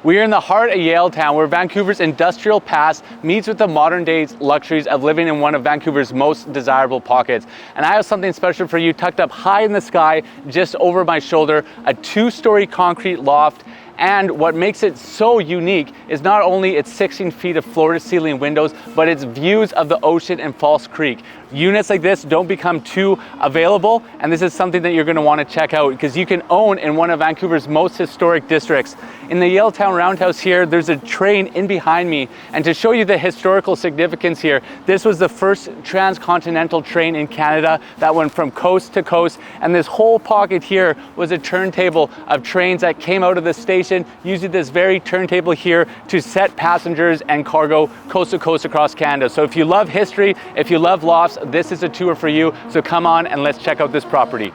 We are in the heart of Yaletown, where Vancouver's industrial past meets with the modern day's luxuries of living in one of Vancouver's most desirable pockets. And I have something special for you tucked up high in the sky, just over my shoulder, a two-story concrete loft. And what makes it so unique is not only its 16 feet of floor-to-ceiling windows, but its views of the ocean and False Creek. Units like this don't become too available, and this is something that you're going to want to check out because you can own in one of Vancouver's most historic districts. In the Yaletown Roundhouse here, there's a train in behind me, and to show you the historical significance here, this was the first transcontinental train in Canada that went from coast to coast, and this whole pocket here was a turntable of trains that came out of the station using this very turntable here to set passengers and cargo coast to coast across Canada. So if you love history, if you love lofts, this is a tour for you. So come on and let's check out this property.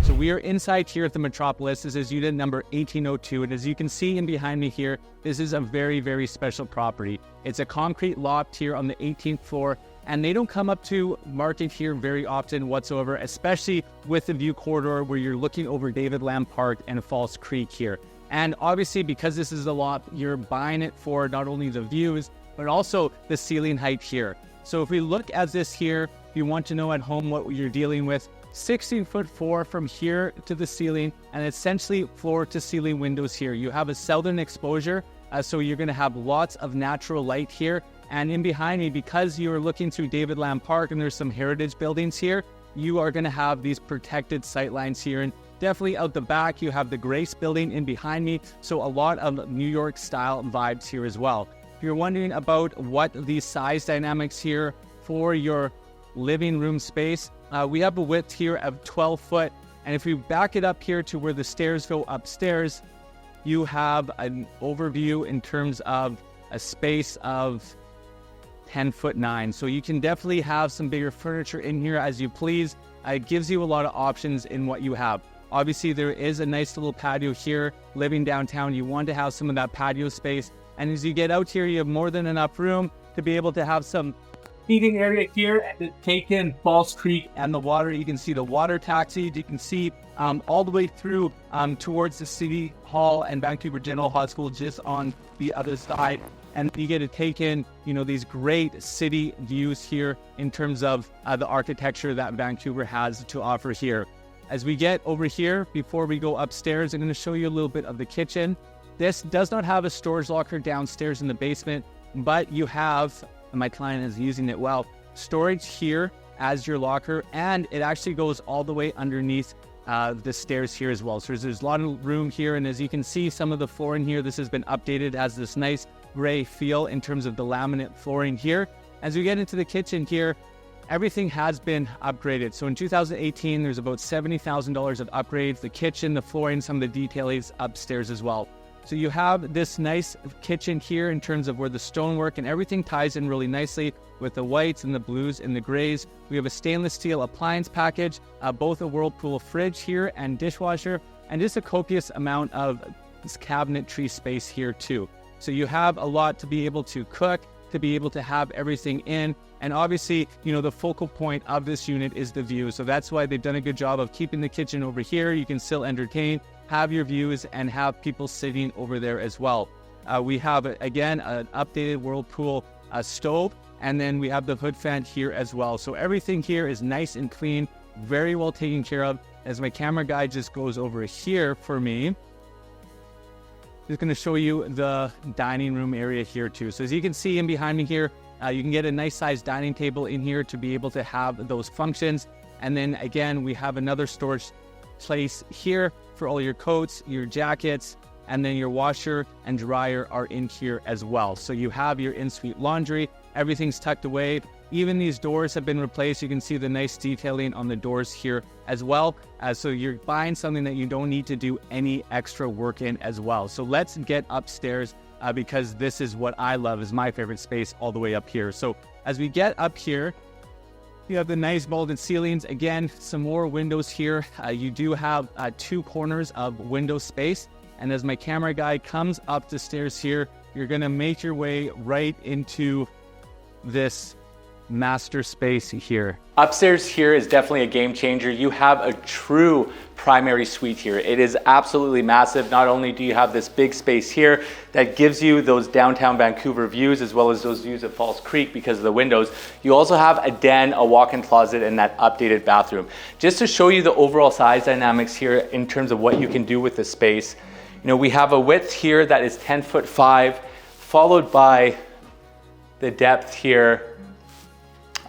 So we are inside here at the Metropolis. This is unit number 1802. And as you can see in behind me here, this is a very, very special property. It's a concrete loft here on the 18th floor, and they don't come up to market here very often whatsoever, especially with the view corridor where you're looking over Lam Park and False Creek here. And obviously, because this is the loft, you're buying it for not only the views, but also the ceiling height here. So if we look at this here, if you want to know at home what you're dealing with, 16'4" from here to the ceiling, and essentially floor to ceiling windows here. You have a southern exposure, so you're going to have lots of natural light here. And in behind me, because you're looking through Lam Park and there's some heritage buildings here, you are going to have these protected sight lines here. And definitely out the back, you have the Grace building in behind me, so a lot of New York style vibes here as well. If you're wondering about what the size dynamics here for your living room space, we have a width here of 12 foot. And if we back it up here to where the stairs go upstairs, you have an overview in terms of a space of 10'9". So you can definitely have some bigger furniture in here as you please. It gives you a lot of options in what you have. Obviously, there is a nice little patio here. Living downtown, you want to have some of that patio space. And as you get out here, you have more than enough room to be able to have some heating area here and to take in False Creek and the water. You can see the water taxis. You can see all the way through towards the City Hall and Vancouver General Hospital just on the other side. And you get to take in, these great city views here in terms of the architecture that Vancouver has to offer here. As we get over here, before we go upstairs, I'm going to show you a little bit of the kitchen. This does not have a storage locker downstairs in the basement, but you have, and my client is using it well, storage here as your locker, and it actually goes all the way underneath the stairs here as well. So there's a lot of room here, and as you can see, some of the flooring here, this has been updated, has this nice gray feel in terms of the laminate flooring here. As we get into the kitchen here, everything has been upgraded. So in 2018, there's about $70,000 of upgrades. The kitchen, the flooring, some of the details upstairs as well. So you have this nice kitchen here in terms of where the stonework and everything ties in really nicely with the whites and the blues and the grays. We have a stainless steel appliance package, both a Whirlpool fridge here and dishwasher, and just a copious amount of this cabinetry space here too. So you have a lot to be able to cook, to be able to have everything in. And obviously, the focal point of this unit is the view. So that's why they've done a good job of keeping the kitchen over here. You can still entertain, have your views, and have people sitting over there as well. We have, again, an updated Whirlpool stove, and then we have the hood fan here as well. So everything here is nice and clean, very well taken care of. As my camera guy just goes over here for me, just going to show you the dining room area here too. So as you can see in behind me here, you can get a nice sized dining table in here to be able to have those functions. And then again, we have another storage place here for all your coats, your jackets, and then your washer and dryer are in here as well. So you have your in-suite laundry, everything's tucked away. Even these doors have been replaced. You can see the nice detailing on the doors here as well. So you're buying something that you don't need to do any extra work in as well. So let's get upstairs because this is what I love, is my favorite space all the way up here. So as we get up here, You have the nice vaulted ceilings. Again, some more windows here. You do have 2 corners of window space. And as my camera guy comes up the stairs here, you're gonna make your way right into this master space here. Upstairs here is definitely a game changer. You have a true primary suite here. It is absolutely massive. Not only do you have this big space here that gives you those downtown Vancouver views, as well as those views of Falls Creek because of the windows, you also have a den, a walk-in closet, and that updated bathroom. Just to show you the overall size dynamics here in terms of what you can do with the space, you know, we have a width here that is 10'5", followed by the depth here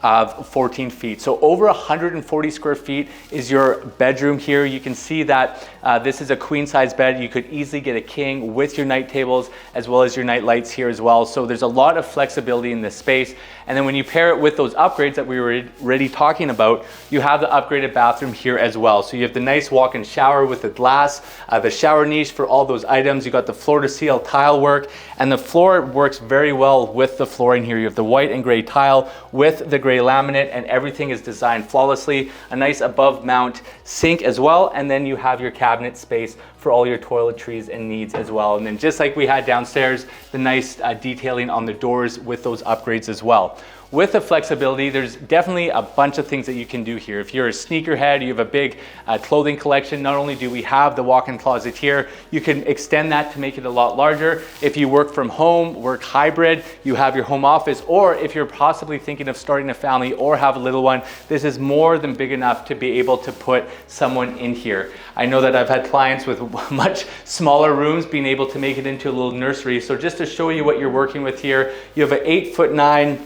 of 14 feet. So over 140 square feet is your bedroom here. You can see that this is a queen size bed. You could easily get a king with your night tables as well as your night lights here as well. So there's a lot of flexibility in this space. And then when you pair it with those upgrades that we were already talking about, you have the upgraded bathroom here as well. So you have the nice walk-in shower with the glass, the shower niche for all those items. You got the floor to seal tile work, and the floor works very well with the flooring here. You have the white and gray tile with the gray laminate, and everything is designed flawlessly. A nice above mount sink as well, and then you have your cabinet space for all your toiletries and needs as well. And then just like we had downstairs, the nice detailing on the doors with those upgrades as well. With the flexibility, there's definitely a bunch of things that you can do here. If you're a sneakerhead, you have a big clothing collection, not only do we have the walk-in closet here, you can extend that to make it a lot larger. If you work from home, work hybrid, you have your home office, or if you're possibly thinking of starting a family or have a little one, this is more than big enough to be able to put someone in here. I know that I've had clients with much smaller rooms being able to make it into a little nursery. So just to show you what you're working with here, you have an 8'9",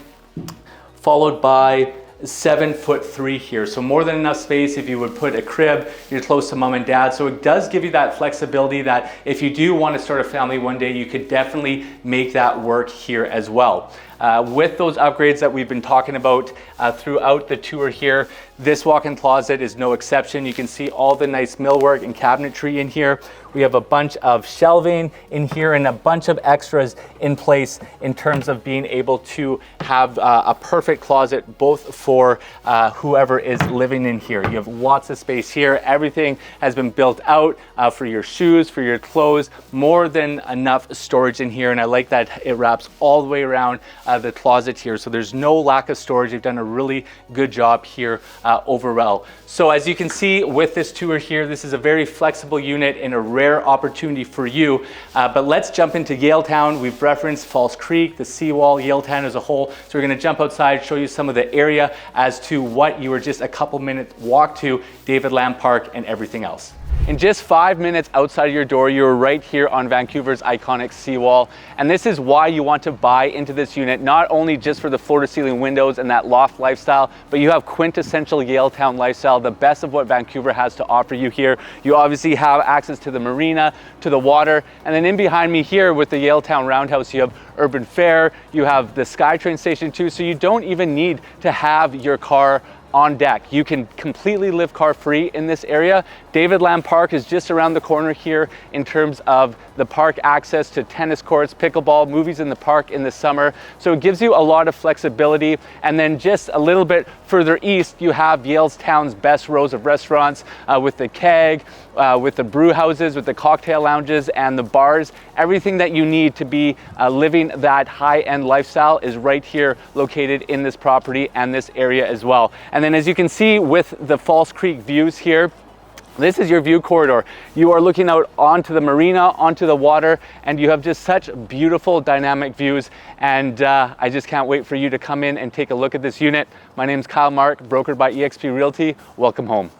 followed by 7'3" here. So more than enough space if you would put a crib, you're close to mom and dad. So it does give you that flexibility that if you do want to start a family one day, you could definitely make that work here as well. With those upgrades that we've been talking about throughout the tour here, this walk-in closet is no exception. You can see all the nice millwork and cabinetry in here. We have a bunch of shelving in here and a bunch of extras in place in terms of being able to have a perfect closet both for whoever is living in here. You have lots of space here. Everything has been built out for your shoes, for your clothes, more than enough storage in here. And I like that it wraps all the way around the closet here. So there's no lack of storage. You've done a really good job here overall. So as you can see with this tour here, this is a very flexible unit and a rare opportunity for you. But let's jump into Yaletown. We've referenced Falls Creek, the Seawall, Yaletown as a whole. So we're going to jump outside, show you some of the area as to what you were just a couple minute walk to, David Lam Park and everything else. In just 5 minutes outside of your door, you're right here on Vancouver's iconic Seawall. And this is why you want to buy into this unit, not only just for the floor-to-ceiling windows and that loft lifestyle, but you have quintessential Yaletown lifestyle, the best of what Vancouver has to offer you here. You obviously have access to the marina, to the water, and then in behind me here with the Yaletown Roundhouse, you have urban fare, you have the SkyTrain station too, so you don't even need to have your car on deck. You can completely live car free in this area. David Lam Park is just around the corner here in terms of the park access to tennis courts, pickleball, movies in the park in the summer. So it gives you a lot of flexibility. And then just a little bit further east, you have Yaletown's best rows of restaurants with the keg, with the brew houses, with the cocktail lounges and the bars. Everything that you need to be living that high-end lifestyle is right here located in this property and this area as well. And then as you can see with the Falls Creek views here, this is your view corridor. You are looking out onto the marina, onto the water, and you have just such beautiful dynamic views. And I just can't wait for you to come in and take a look at this unit. My name is Kyle Mark, brokered by eXp Realty. Welcome home.